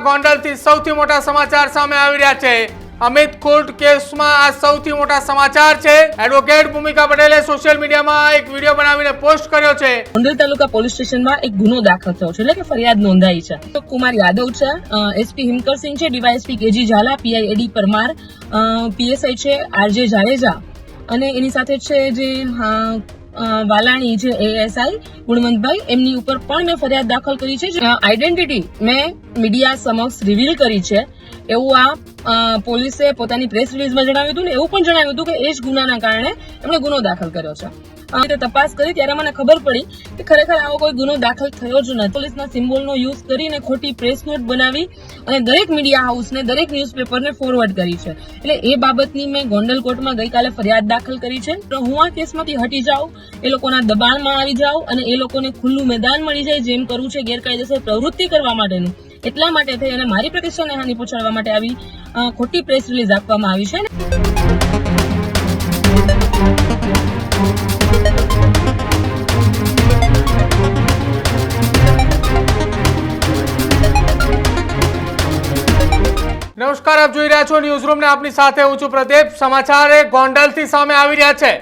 ગોંડલથી સૌથી મોટા સમાચાર સામે આવી રહ્યા છે। અમિત ખૂટ કેસમાં આ સૌથી મોટા સમાચાર છે। એડવોકેટ ભૂમિકા પટેલે સોશિયલ મીડિયામાં એક વિડીયો બનાવીને પોસ્ટ કર્યો છે। ગોંડલ તાલુકા પોલીસ સ્ટેશનમાં એક ગુનો દાખલ થયો છે, એટલે કે ફરિયાદ નોંધાઈ છે। તો કુમાર યાદવ છે, એસપી હિમકરસિંહ છે, ડીવાયએસપી કેજી ઝાલા, પીઆઈ એડી પરમાર, પીએસઆઈ છે આરજે જાડેજા અને એની સાથે છે જે વાલાણી છે એએસઆઈ ગુણવંતભાઈ, એમની ઉપર પણ મેં ફરિયાદ દાખલ કરી છે। આઈડેન્ટિટી મેં મીડિયા સમક્ષ રિવીલ કરી છે એવું આ પોલીસે પોતાની પ્રેસ રિલીઝમાં જણાવ્યું હતું ને એવું પણ જણાવ્યું હતું કે એ જ ગુનાના કારણે એમણે ગુનો દાખલ કર્યો છે। તપાસ કરી ત્યારે મને ખબર પડી કે ખરેખર આવો કોઈ ગુનો દાખલ થયો જ નથી। પોલીસના સિમ્બોલનો યુઝ કરીને ખોટી પ્રેસ નોટ બનાવી અને દરેક મીડિયા હાઉસને, દરેક ન્યૂઝપેપરને ફોરવર્ડ કરી છે। એટલે એ બાબતની મેં ગોંડલ કોર્ટમાં ગઈકાલે ફરિયાદ દાખલ કરી છે। તો હું આ કેસમાંથી હટી જાઉં, એ લોકોના દબાણમાં આવી જાઉં અને એ લોકોને ખુલ્લું મેદાન મળી જાય જેમ કરવું છે ગેરકાયદેસર પ્રવૃત્તિ કરવા માટેનું, એટલા માટે થઈ અને મારી પ્રતિષ્ઠાને હાનિ પહોંચાડવા માટે આવી ખોટી પ્રેસ રિલીઝ આપવામાં આવી છે। નમસ્કાર, આપ જોઈ રહ્યા છો ન્યૂઝ રૂમ ને આપની સાથે હું છું પ્રદીપ। સમાચાર એ ગોંડલથી સામે આવી રહ્યા છે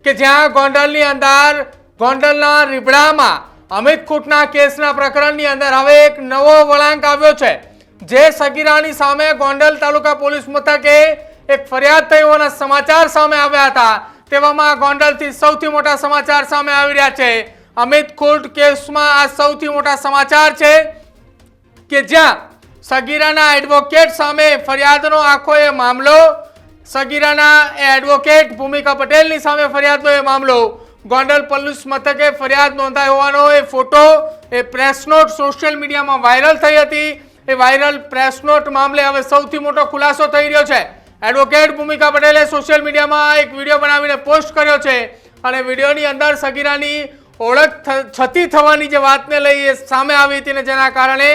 કે જ્યાં ગોંડલની અંદર ગોંડલના રીબડામાં અમિત ખૂટના કેસના પ્રકરણની અંદર હવે એક નવો વળાંક આવ્યો છે। જે સગીરાની સામે ગોંડલ તાલુકા પોલીસ મથકે એક ફરિયાદ થઈ હોવાના સમાચાર સામે આવ્યા હતા, તેવામાં ગોંડલથી સૌથી મોટા સમાચાર સામે આવી રહ્યા છે। અમિત ખૂટ કેસમાં આ સૌથી મોટા સમાચાર છે કે જ્યાં સગીરાના એડવોકેટ સામે ફરિયાદનો આખો એ મામલો, સગીરાના એડવોકેટ ભૂમિકા પટેલની સામે ફરિયાદનો એ મામલો ગોંડલ પોલીસ મથકે ફરિયાદ નોંધાઈ હોવાનો એ photo, A press not social મીડિયામાં વાયરલ થઈ હતી। એ વાયરલ પ્રેસ નોટ મામલે હવે સૌથી મોટો ખુલાસો થઈ રહ્યો છે। એડવોકેટ ભૂમિકા પટેલે સોશિયલ મીડિયામાં એક વિડીયો બનાવીને પોસ્ટ કર્યો છે અને વિડીયોની અંદર સગીરાની ઓળખ છતી થવાની જે વાતને લઈ એ સામે આવી હતી ને જેના કારણે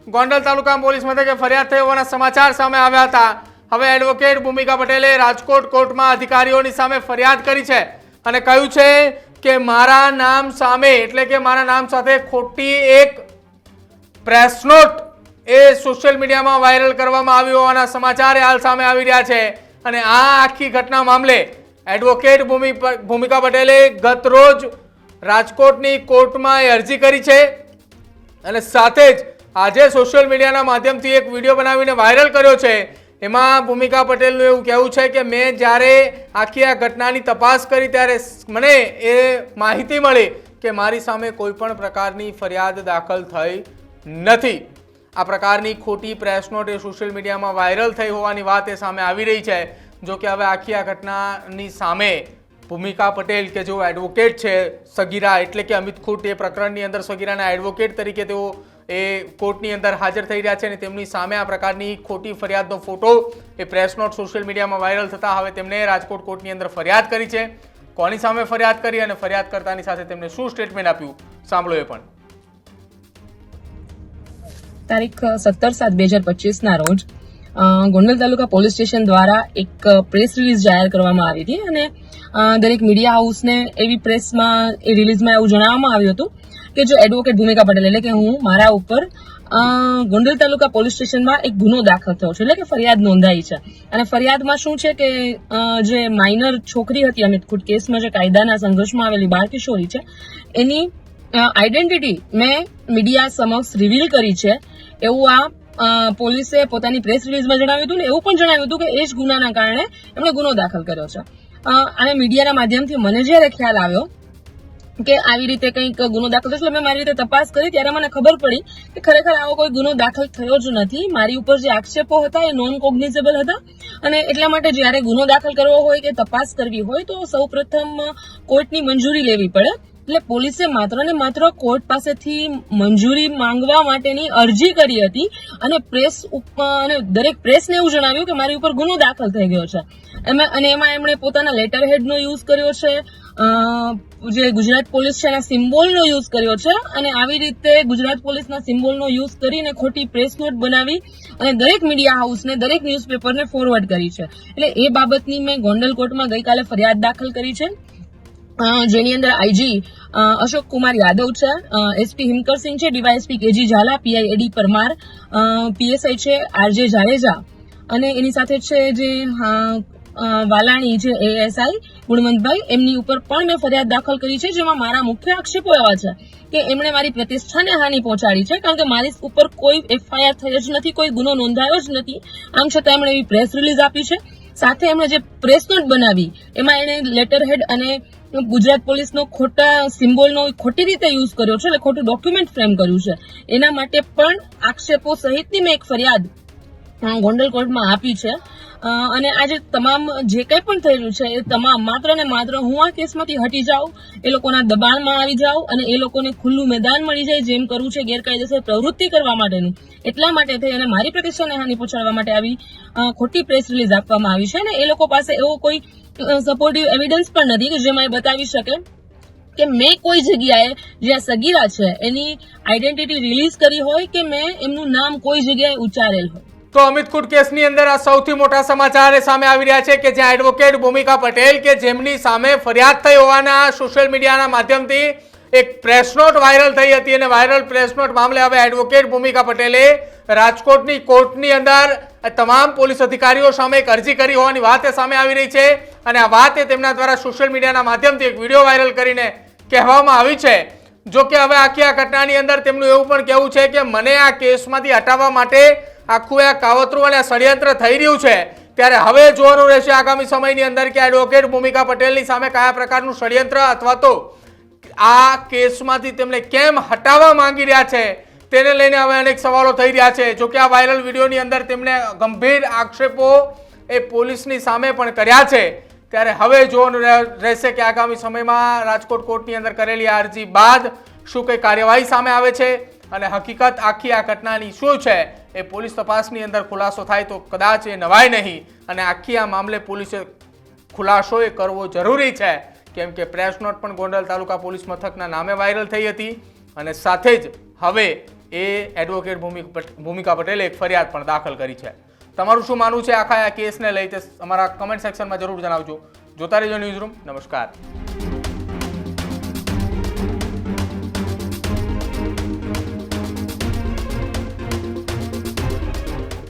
ગોંડલ તાલુકા પોલીસ મથકે ફરિયાદ થઈ હોવાના સમાચાર સામે આવ્યા હતા। હવે એડવોકેટ ભૂમિકા પટેલે રાજકોટ કોર્ટમાં અધિકારીઓની સામે ફરિયાદ કરી છે અને કહ્યું છે કે મારા નામ સામે, એટલે કે મારા નામ સાથે ખોટી એક પ્રેસ નોટ એ સોશિયલ મીડિયામાં વાયરલ કરવામાં આવી હોવાના સમાચાર હાલ સામે આવી રહ્યા છે। અને આ આખી ઘટના મામલે એડવોકેટ ભૂમિકા પટેલે ગત રોજ રાજકોટની કોર્ટમાં અરજી કરી છે અને સાથે જ આજે સોશિયલ મીડિયાના માધ્યમથી એક વિડીયો બનાવીને વાયરલ કર્યો છે। એમાં ભૂમિકા પટેલનું એવું કહેવું છે કે મેં જ્યારે આખી આ ઘટનાની તપાસ કરી ત્યારે મને એ માહિતી મળી કે મારી સામે કોઈ પણ પ્રકારની ફરિયાદ દાખલ થઈ નથી। આ પ્રકારની ખોટી પ્રેસ નોટ એ સોશિયલ મીડિયામાં વાયરલ થઈ હોવાની વાત એ સામે આવી રહી છે। જો કે હવે આખી આ ઘટનાની સામે ભૂમિકા પટેલ કે જો એડવોકેટ છે સગીરા, એટલે કે અમિત ખૂટ એ પ્રકરણની અંદર સગીરાના એડવોકેટ તરીકે તેઓ એ કોર્ટની અંદર હાજર થઈ રહ્યા છે અને તેમની સામે આ પ્રકારની ખોટી ફરિયાદનો photo, A press not social મીડિયામાં વાયરલ થતા હવે તેમને રાજકોટ કોર્ટની અંદર ફરિયાદ કરી છે। કોની સામે ફરિયાદ કરી અને ફરિયાદ કરતાની સાથે તેમને શું સ્ટેટમેન્ટ આપ્યું, સાંભળો એ પણ। તારીખ 17/7/2025 ના રોજ ગોંડલ તાલુકા પોલીસ સ્ટેશન દ્વારા એક પ્રેસ રિલીઝ જાહેર કરવામાં આવી હતી અને દરેક મીડિયા હાઉસને એવી પ્રેસમાં એ રિલીઝમાં એવું જણાવવામાં આવ્યું હતું કે જો એડવોકેટ ભૂમિકા પટેલ, એટલે કે હું, મારા ઉપર ગોંડલ તાલુકા પોલીસ સ્ટેશનમાં એક ગુનો દાખલ થયો છે, એટલે કે ફરિયાદ નોંધાઈ છે। અને ફરિયાદમાં શું છે કે જે માઇનર છોકરી હતી અમિત ખૂટ કેસમાં, જે કાયદાના સંઘર્ષમાં આવેલી બાળકિશોરી છે, એની આઈડેન્ટિટી મેં મીડિયા સમક્ષ રિવીલ કરી છે એવું આ પોલીસે પોતાની પ્રેસ રિલીઝમાં જણાવ્યું હતું ને એવું પણ જણાવ્યું હતું કે એ જ ગુનાના કારણે એમણે ગુનો દાખલ કર્યો છે। અને મીડિયાના માધ્યમથી મને જ્યારે ખ્યાલ આવ્યો કે આવી રીતે કંઈક ગુનો દાખલ થયો, મેં મારી રીતે તપાસ કરી ત્યારે મને ખબર પડી કે ખરેખર આવો કોઈ ગુનો દાખલ થયો જ નથી। મારી ઉપર જે આક્ષેપો હતા એ નોન કોગ્નિઝેબલ હતા અને એટલા માટે જ્યારે ગુનો દાખલ કરવો હોય કે તપાસ કરવી હોય તો સૌપ્રથમ કોર્ટની મંજૂરી લેવી પડે। એટલે પોલીસે માત્ર ને માત્ર કોર્ટ પાસેથી મંજૂરી માંગવા માટેની અરજી કરી હતી અને અને દરેક પ્રેસને એવું જણાવ્યું કે મારી ઉપર ગુનો દાખલ થઈ ગયો છે। અને એમાં એમણે પોતાના લેટર હેડનો યુઝ કર્યો છે, જે ગુજરાત પોલીસ છે એના સિમ્બોલનો યુઝ કર્યો છે અને આવી રીતે ગુજરાત પોલીસના સિમ્બોલનો યુઝ કરીને ખોટી પ્રેસ નોટ બનાવી અને દરેક મીડિયા હાઉસને, દરેક ન્યૂઝપેપરને ફોરવર્ડ કરી છે। એટલે એ બાબતની મેં ગોંડલ કોર્ટમાં ગઈકાલે ફરિયાદ દાખલ કરી છે જેની અંદર આઈજી અશોક કુમાર યાદવ છે, એસપી હિમકરસિંહ છે, ડીવાયએસપી કેજી ઝાલા, પીઆઈ એડી પરમાર, પીએસઆઈ છે આરજે જાડેજા અને એની સાથે છે જે વાલાણી છે એએસઆઈ ગુણવંતભાઈ, એમની ઉપર પણ મેં ફરિયાદ દાખલ કરી છે, જેમાં મારા મુખ્ય આક્ષેપો એવા છે કે એમણે મારી પ્રતિષ્ઠાને હાનિ પહોંચાડી છે, કારણ કે મારી ઉપર કોઈ એફઆઈઆર થઈ જ નથી, કોઈ ગુનો નોંધાયો જ નથી. આમ છતાં એમણે એવી પ્રેસ રિલીઝ આપી છે. સાથે એમણે જે પ્રેસ નોટ બનાવી એમાં એણે લેટર હેડ અને ગુજરાત પોલીસનો ખોટા સિમ્બોલનો ખોટી રીતે યુઝ કર્યો છે, એટલે ખોટું ડોક્યુમેન્ટ ફ્રેમ કર્યું છે. એના માટે પણ આક્ષેપો સહિતની મેં એક ફરિયાદ ગોંડલ કોર્ટમાં આપી છે. અને આજે તમામ જે કંઈ પણ થઈ રહ્યું છે એ તમામ માત્ર ને માત્ર હું આ કેસમાંથી હટી જાઉં, એ લોકોના દબાણમાં આવી જાઉં અને એ લોકોને ખુલ્લું મેદાન મળી જાય, જેમ કરવું છે ગેરકાયદેસર પ્રવૃત્તિ કરવા માટેનું, એટલા માટે થઈ અને મારી પ્રતિષ્ઠાને હાનિ પહોંચાડવા માટે આવી ખોટી પ્રેસ રિલીઝ આપવામાં આવી છે. અને એ લોકો પાસે એવો કોઈ સપોર્ટિવ એવિડન્સ પણ નથી કે જેમાં એ બતાવી શકે કે મેં કોઈ જગ્યાએ જે આ સગીરા છે એની આઈડેન્ટિટી રિલીઝ કરી હોય કે મેં એમનું નામ કોઈ જગ્યાએ ઉચ્ચારેલ હોય. તો અમિત કુટ કેસની અંદર આ સૌથી મોટા સમાચાર સામે આવી રહ્યા છે કે જ્યાં એડવોકેટ ભૂમિકા પટેલ કે જેમની સામે ફરિયાદ થઈ હોવાના સોશિયલ મીડિયાના માધ્યમથી એક પ્રેસ નોટ વાયરલ થઈ હતી અને વાયરલ પ્રેસ નોટ મામલે હવે એડવોકેટ ભૂમિકા પટેલે રાજકોટની કોર્ટની અંદર તમામ પોલીસ અધિકારીઓ સામે એક અરજી કરી હોવાની વાત સામે આવી રહી છે અને આ વાત તેમના દ્વારા સોશિયલ મીડિયાના માધ્યમથી એક વિડીયો વાયરલ કરીને કહેવામાં આવી છે. જો કે હવે આખી આ ઘટનાની અંદર તેમનું એવું પણ કહેવું છે કે મને આ કેસમાંથી હટાવવા માટે આખું આ કાવતરું અને ષડયંત્ર થઈ રહ્યું છે, ત્યારે હવે જોવાનું રહેશે આગામી સમયની અંદર કે એડવોકેટ ભૂમિકા પટેલની સામે કયા પ્રકારનું ષડયંત્ર અથવા તો આ કેસમાંથી તેમને કેમ હટાવવા માંગી રહ્યા છે તેને લઈને હવે અનેક સવાલો થઈ રહ્યા છે. જો કે આ વાયરલ વિડીયોની અંદર તેમણે ગંભીર આક્ષેપો એ પોલીસની સામે પણ કર્યા છે, ત્યારે હવે જોવાનું રહેશે કે આગામી સમયમાં રાજકોટ કોર્ટની અંદર કરેલી આ અરજી બાદ શું કઈ કાર્યવાહી સામે આવે છે અને હકીકત આખી આ ઘટનાની શું છે એ પોલીસ તપાસની અંદર ખુલાસો થાય તો કદાચ એ નવાય નહીં અને આખી આ મામલે પોલીસે ખુલાસો એ કરવો જરૂરી છે, કેમ કે પ્રેસ નોટ પણ ગોંડલ તાલુકા પોલીસ મથકના નામે વાયરલ થઈ હતી અને સાથે જ હવે એ એડવોકેટ ભૂમિકા પટેલે એક ફરિયાદ પણ દાખલ કરી છે. તમારું શું માનવું છે આખા આ કેસને લઈ તે અમારા કમેન્ટ સેક્શનમાં જરૂર જણાવજો. જોતા રહેજો ન્યૂઝ રૂમ. નમસ્કાર.